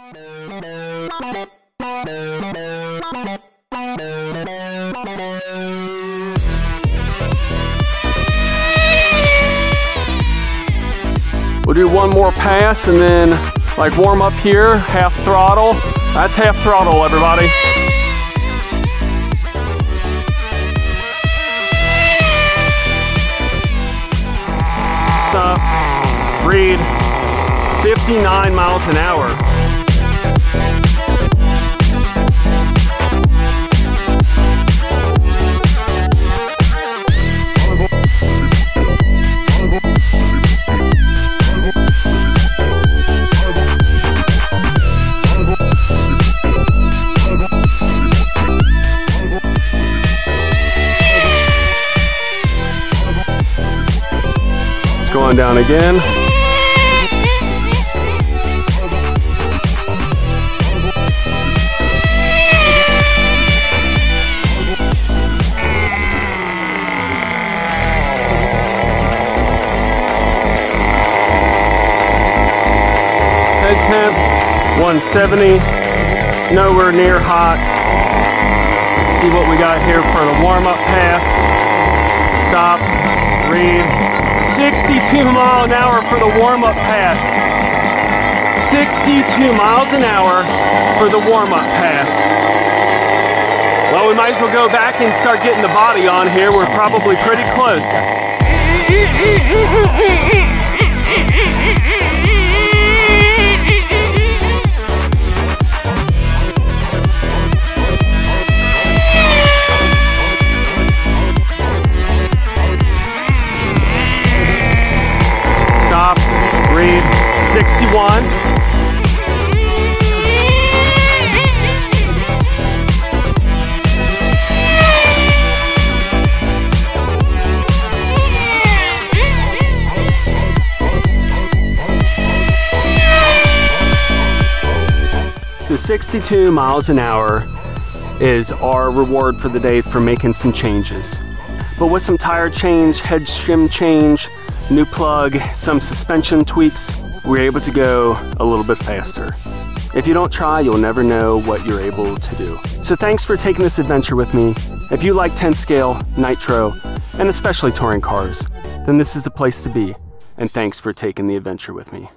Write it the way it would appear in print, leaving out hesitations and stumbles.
We'll do one more pass and then like warm up here, half throttle. That's half throttle, everybody. Stop, breathe, 59 miles an hour. Going down again. Head temp 170, nowhere near hot. See what we got here for the warm-up pass. Stop, breathe. 62 miles an hour for the warm-up pass. 62 miles an hour for the warm-up pass. Well, we might as well go back and start getting the body on here. We're probably pretty close. Breathe, 61. So 62 miles an hour is our reward for the day for making some changes. But with some tire change, head shim change, new plug, some suspension tweaks, we're able to go a little bit faster. If you don't try, you'll never know what you're able to do. So thanks for taking this adventure with me. If you like 10 scale, nitro, and especially touring cars, then this is the place to be. And thanks for taking the adventure with me.